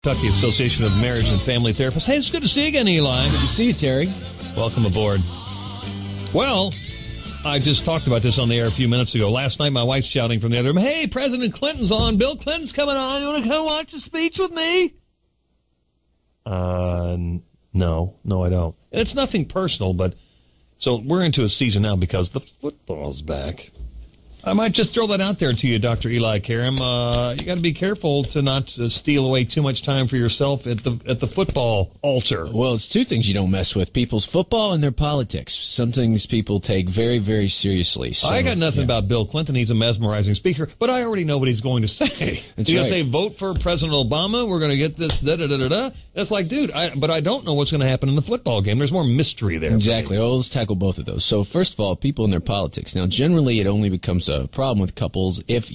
Kentucky Association of Marriage and Family Therapists. Hey, it's good to see you again, Eli. Good to see you, Terry. Welcome aboard. Well, I just talked about this on the air a few minutes ago. Last night, my wife's shouting from the other room, "Hey, President Clinton's on. Bill Clinton's coming on. You want to come watch the speech with me?" No, I don't. And it's nothing personal, but so we're into a season now because the football's back. I might just throw that out there to you, Dr. Eli Karam. You got to be careful to not steal away too much time for yourself at the football altar. Well, it's two things you don't mess with: people's football and their politics. Some things people take very, very seriously. So, I got nothing about Bill Clinton. He's a mesmerizing speaker, but I already know what he's going to say. He's going to say, "Vote for President Obama. We're going to get this." Da da da da da. That's like, dude. But I don't know what's going to happen in the football game. There's more mystery there. Exactly. Well, let's tackle both of those. So, first of all, people and their politics. Now, generally, it only becomes a problem with couples if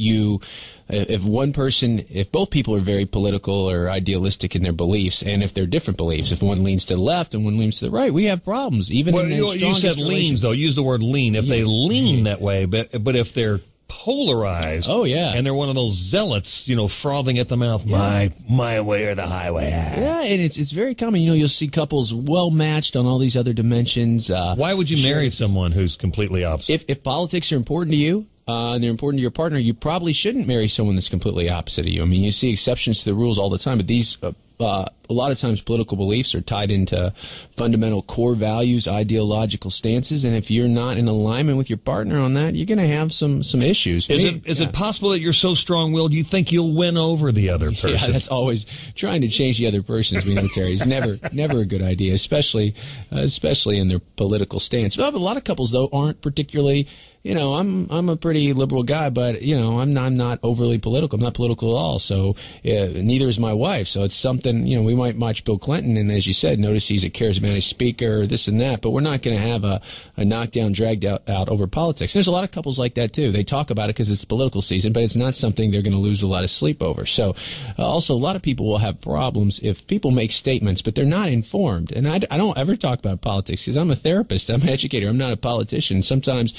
both people are very political or idealistic in their beliefs, and if they're different beliefs, if one leans to the left and one leans to the right, we have problems. Even in the strongest you said leans, though. Use the word lean. If they lean that way, but if they're polarized, and they're one of those zealots, frothing at the mouth, my way or the highway. Yeah, and it's very common. You'll see couples well matched on all these other dimensions. Why would you marry someone who's completely opposite? If politics are important to you, and they're important to your partner, you probably shouldn't marry someone that's completely opposite of you. I mean, you see exceptions to the rules all the time, but these, a lot of times political beliefs are tied into fundamental core values, ideological stances, and if you're not in alignment with your partner on that, you're going to have some issues. Is it possible that you're so strong-willed you think you'll win over the other person? Yeah, that's always trying to change the other person, as we know, Terry, is never a good idea, especially in their political stance. But a lot of couples, though, aren't particularly. I'm a pretty liberal guy, but I'm not overly political. I'm not political at all. So neither is my wife. So it's something. We might watch Bill Clinton, and as you said, notice he's a charismatic speaker, this and that. But we're not going to have a knockdown, dragged out over politics. There's a lot of couples like that too. They talk about it because it's political season, but it's not something they're going to lose a lot of sleep over. So also, a lot of people will have problems if people make statements, but they're not informed. And I don't ever talk about politics because I'm a therapist. I'm an educator. I'm not a politician. Sometimes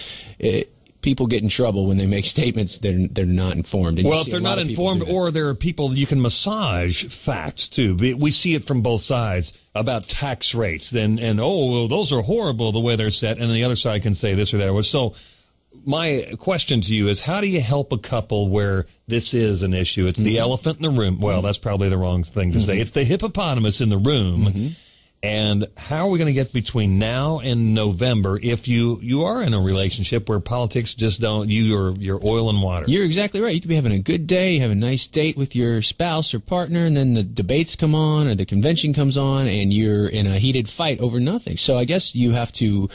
people get in trouble when they make statements they're not informed. And well, if they're not informed, or there are people you can massage facts too. We see it from both sides about tax rates. Those are horrible the way they're set, and the other side can say this or that. So my question to you is, how do you help a couple where this is an issue? It's the elephant in the room. Well, that's probably the wrong thing to say. It's the hippopotamus in the room. And how are we going to get between now and November if you are in a relationship where politics just don't, you're oil and water? You're exactly right. You could be having a good day, you have a nice date with your spouse or partner, and then the debates come on or the convention comes on, and you're in a heated fight over nothing. So I guess you have to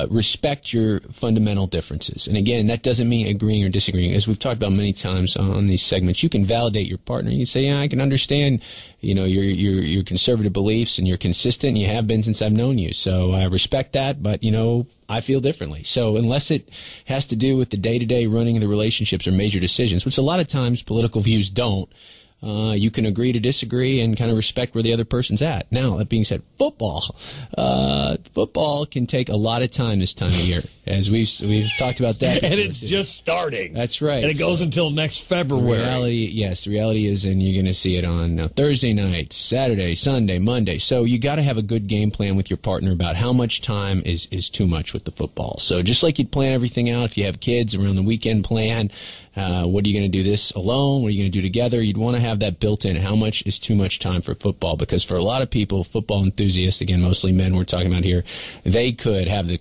respect your fundamental differences. And again, that doesn't mean agreeing or disagreeing. As we've talked about many times on these segments, you can validate your partner. You can say, I can understand, your conservative beliefs, and you're consistent. You have been since I've known you. So I respect that, but, I feel differently. So unless it has to do with the day-to-day running of the relationships or major decisions, which a lot of times political views don't, you can agree to disagree and kind of respect where the other person's at. Now, that being said, football can take a lot of time this time of year, as we've talked about that. And it's just starting. That's right. And it goes until next February. The reality is, and you're going to see it on Thursday nights, Saturday, Sunday, Monday. So you got to have a good game plan with your partner about how much time is too much with the football. So just like you'd plan everything out, if you have kids around the weekend plan, what are you going to do this alone? What are you going to do together? You'd want to have that built in. How much is too much time for football? Because for a lot of people, football enthusiasts, again, mostly men we're talking about here, they could have the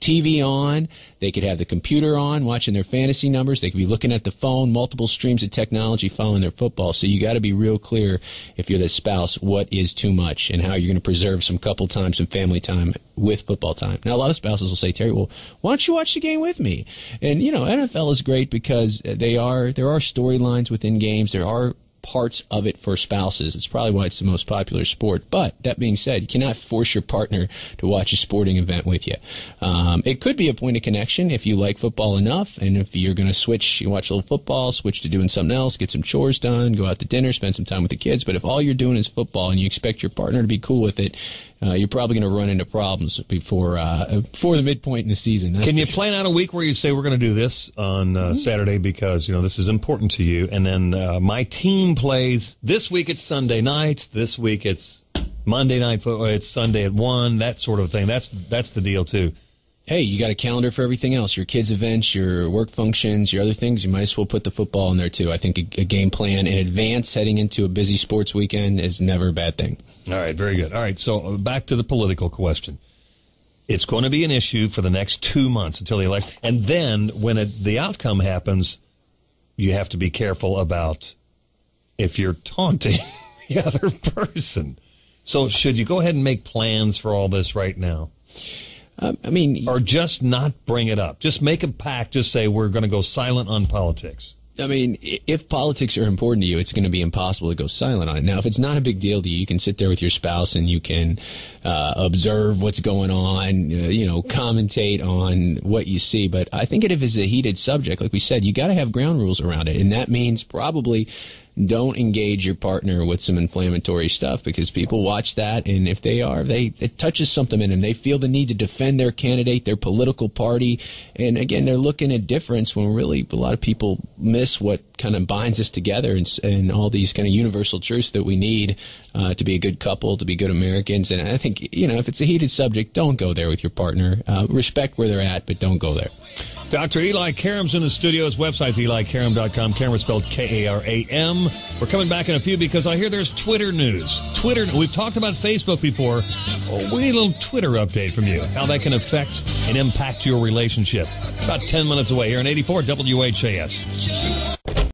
TV on, they could have the computer on, watching their fantasy numbers, they could be looking at the phone, multiple streams of technology following their football. So you got to be real clear, if you're the spouse, what is too much and how you're going to preserve some couple time, some family time with football time. Now, a lot of spouses will say, Terry, well, why don't you watch the game with me? And, NFL is great because there are storylines within games, there are parts of it for spouses. It's probably why it's the most popular sport. But that being said, you cannot force your partner to watch a sporting event with you. It could be a point of connection if you like football enough, and if you're going to switch, you watch a little football, switch to doing something else, get some chores done, go out to dinner, spend some time with the kids. But if all you're doing is football and you expect your partner to be cool with it, you're probably going to run into problems before the midpoint in the season. Can you plan out a week where you say we're going to do this on Saturday because this is important to you, and then my team plays this week? It's Sunday night. This week it's Monday night. It's Sunday at 1. That sort of thing. That's the deal too. Hey, you got a calendar for everything else, your kids' events, your work functions, your other things. You might as well put the football in there, too. I think a game plan in advance heading into a busy sports weekend is never a bad thing. All right, very good. All right, so back to the political question. It's going to be an issue for the next 2 months until the election. And then when the outcome happens, you have to be careful about if you're taunting the other person. So should you go ahead and make plans for all this right now? Or just not bring it up. Just make a pact. Just say we're going to go silent on politics. If politics are important to you, it's going to be impossible to go silent on it. Now, if it's not a big deal to you, you can sit there with your spouse and you can observe what's going on, commentate on what you see. But I think if it's a heated subject, like we said, you got to have ground rules around it. And that means probably don't engage your partner with some inflammatory stuff, because people watch that, and if it touches something in them. They feel the need to defend their candidate, their political party, and again, they're looking at difference when really a lot of people miss what kind of binds us together and all these kind of universal truths that we need to be a good couple, to be good Americans. And I think, if it's a heated subject, don't go there with your partner. Respect where they're at, but don't go there. Dr. Eli Karam's in the studio. His website's elikaram.com. Karam spelled Karam. We're coming back in a few because I hear there's Twitter news. We've talked about Facebook before. We need a little Twitter update from you. How that can affect and impact your relationship. About 10 minutes away here on 84 WHAS.